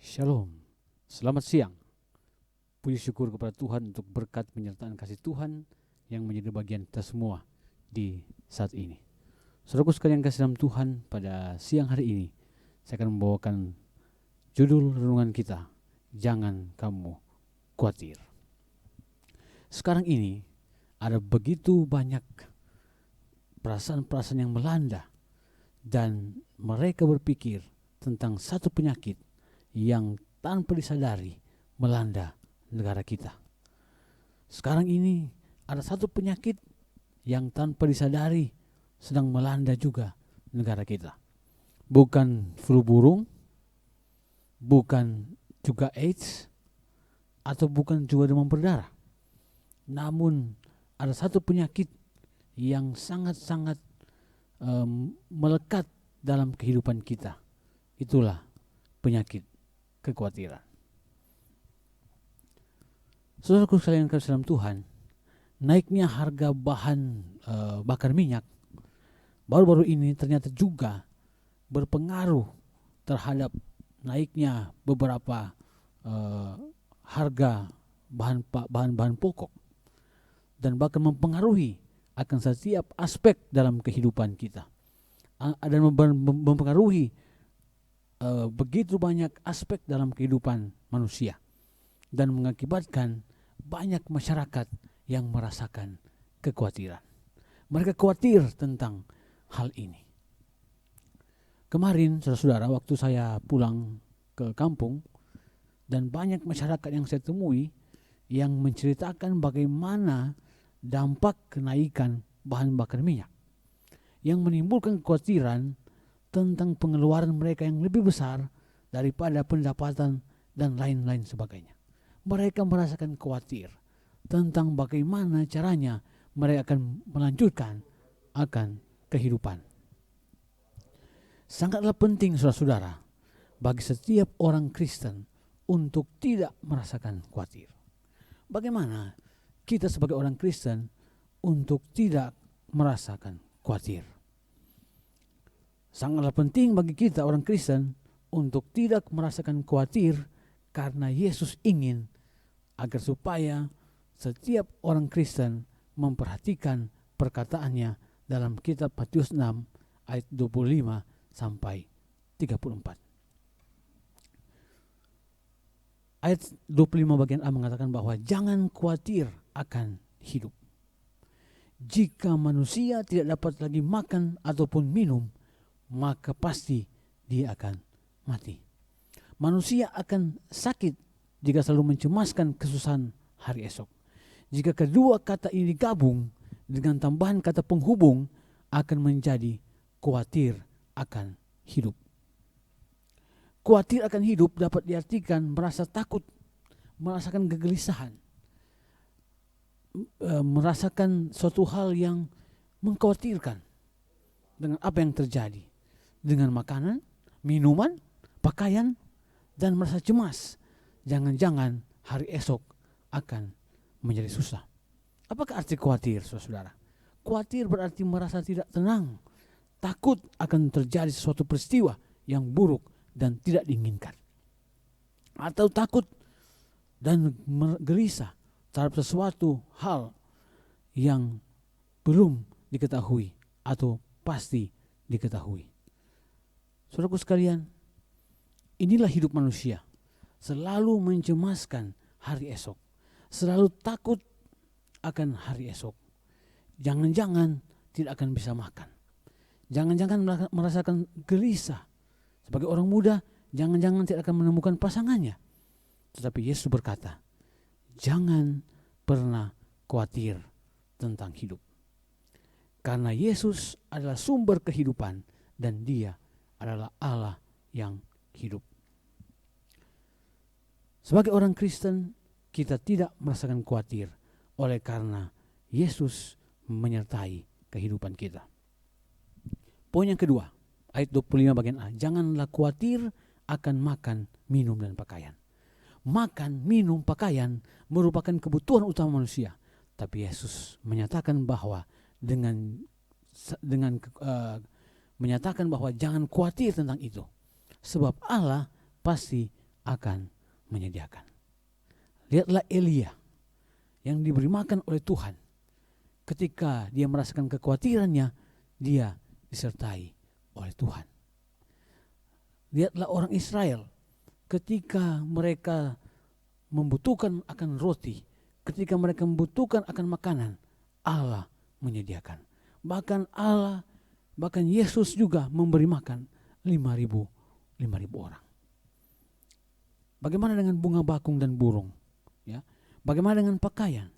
Shalom, selamat siang. Puji syukur kepada Tuhan untuk berkat penyertaan kasih Tuhan yang menjadi bagian kita semua di saat ini. Saudaraku sekalian kasih dalam Tuhan, pada siang hari ini saya akan membawakan judul renungan kita, Jangan Kamu Khawatir. Sekarang ini ada begitu banyak perasaan-perasaan yang melanda dan mereka berpikir tentang satu penyakit yang tanpa disadari melanda negara kita. Sekarang ini ada satu penyakit yang tanpa disadari sedang melanda juga negara kita. Bukan flu burung, bukan juga AIDS, atau bukan juga demam berdarah. Namun ada satu penyakit yang sangat-sangat melekat dalam kehidupan kita. Itulah penyakit kekhawatiran. Saudaraku sekalian kasih dalam Tuhan, naiknya harga bahan bakar minyak baru-baru ini ternyata juga berpengaruh terhadap naiknya beberapa harga bahan-bahan pokok dan bahkan mempengaruhi akan setiap aspek dalam kehidupan kita. Dan mempengaruhi begitu banyak aspek dalam kehidupan manusia dan mengakibatkan banyak masyarakat yang merasakan kekhawatiran. Mereka khawatir tentang hal ini. Kemarin saudara-saudara, waktu saya pulang ke kampung dan banyak masyarakat yang saya temui yang menceritakan bagaimana dampak kenaikan bahan bakar minyak yang menimbulkan kekhawatiran tentang pengeluaran mereka yang lebih besar daripada pendapatan dan lain-lain sebagainya. Mereka merasakan khawatir tentang bagaimana caranya mereka akan melanjutkan akan kehidupan. Sangatlah penting saudara-saudara bagi setiap orang Kristen untuk tidak merasakan khawatir. Bagaimana kita sebagai orang Kristen untuk tidak merasakan khawatir? Sangatlah penting bagi kita orang Kristen untuk tidak merasakan khawatir karena Yesus ingin agar supaya setiap orang Kristen memperhatikan perkataannya dalam kitab Matius 6 ayat 25 sampai 34. Ayat 25 bagian A mengatakan bahwa jangan khawatir akan hidup. Jika manusia tidak dapat lagi makan ataupun minum, maka pasti dia akan mati. Manusia akan sakit jika selalu mencemaskan kesusahan hari esok. Jika kedua kata ini digabung dengan tambahan kata penghubung, akan menjadi khawatir akan hidup. Khawatir akan hidup dapat diartikan merasa takut, merasakan kegelisahan, merasakan suatu hal yang mengkhawatirkan dengan apa yang terjadi dengan makanan, minuman, pakaian, dan merasa cemas. Jangan-jangan hari esok akan menjadi susah. Apakah arti khawatir, saudara? Khawatir berarti merasa tidak tenang, takut akan terjadi sesuatu peristiwa yang buruk dan tidak diinginkan. Atau takut dan gelisah terhadap sesuatu hal yang belum diketahui atau pasti diketahui. Saudaraku sekalian, inilah hidup manusia. Selalu mencemaskan hari esok. Selalu takut akan hari esok. Jangan-jangan tidak akan bisa makan. Jangan-jangan merasakan gelisah. Sebagai orang muda, jangan-jangan tidak akan menemukan pasangannya. Tetapi Yesus berkata, jangan pernah khawatir tentang hidup. Karena Yesus adalah sumber kehidupan dan Dia adalah Allah yang hidup. Sebagai orang Kristen, kita tidak merasakan khawatir oleh karena Yesus menyertai kehidupan kita. Poin yang kedua, ayat 25 bagian A, janganlah khawatir akan makan, minum, dan pakaian. Makan, minum, pakaian merupakan kebutuhan utama manusia. Tapi Yesus menyatakan bahwa dengan menyatakan bahwa jangan khawatir tentang itu. Sebab Allah pasti akan menyediakan. Lihatlah Elia yang diberi makan oleh Tuhan. Ketika dia merasakan kekhawatirannya, dia disertai oleh Tuhan. Lihatlah orang Israel ketika mereka membutuhkan akan roti, ketika mereka membutuhkan akan makanan, Allah menyediakan. Bahkan Yesus juga memberi makan 5.000 orang. Bagaimana dengan bunga bakung dan burung? Ya. Bagaimana dengan pakaian?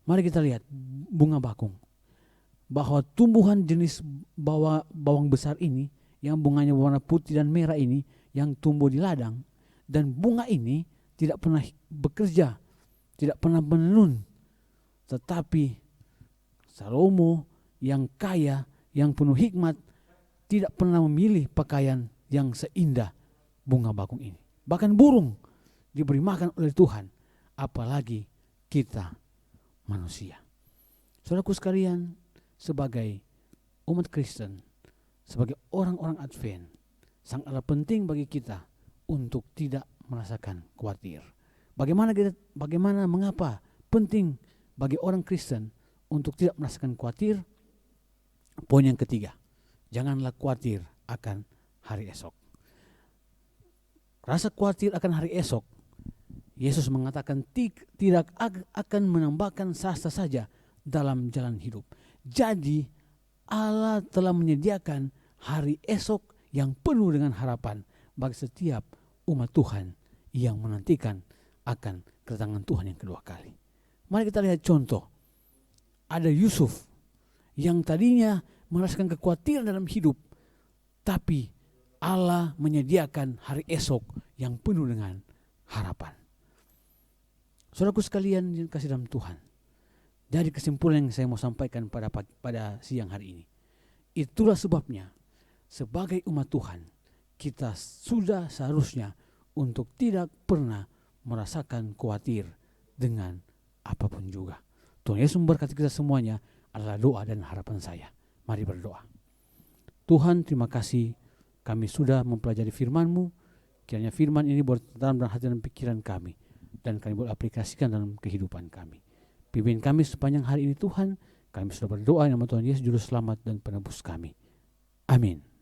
Mari kita lihat bunga bakung. Bahwa tumbuhan jenis bawang besar ini, yang bunganya warna putih dan merah ini, yang tumbuh di ladang, dan bunga ini tidak pernah bekerja, tidak pernah menenun. Tetapi Salomo yang kaya, yang penuh hikmat, tidak pernah memilih pakaian yang seindah bunga bakung ini. Bahkan burung diberi makan oleh Tuhan, apalagi kita manusia. Saudaraku sekalian, sebagai umat Kristen, sebagai orang-orang Advent, sangatlah penting bagi kita untuk tidak merasakan khawatir. Mengapa penting bagi orang Kristen untuk tidak merasakan khawatir? Poin yang ketiga, janganlah khawatir akan hari esok. Rasa khawatir akan hari esok, Yesus mengatakan tidak akan menambahkan sasta saja dalam jalan hidup. Jadi Allah telah menyediakan hari esok yang penuh dengan harapan bagi setiap umat Tuhan yang menantikan akan kedatangan Tuhan yang kedua kali. Mari kita lihat contoh. Ada Yusuf yang tadinya merasakan kekhawatiran dalam hidup, tapi Allah menyediakan hari esok yang penuh dengan harapan. Saudaraku sekalian yang kasih dalam Tuhan, dari kesimpulan yang saya mau sampaikan pada siang hari ini, itulah sebabnya sebagai umat Tuhan kita sudah seharusnya untuk tidak pernah merasakan khawatir dengan apapun juga. Tuhan Yesus memberkati kita semuanya adalah doa dan harapan saya. Mari berdoa. Tuhan, terima kasih kami sudah mempelajari firman-Mu. Kiranya firman ini bertanam dalam hati dan pikiran kami, dan kami boleh aplikasikan dalam kehidupan kami. Pimpin kami sepanjang hari ini Tuhan. Kami sudah berdoa nama Tuhan Yesus Juru Selamat dan Penebus kami. Amin.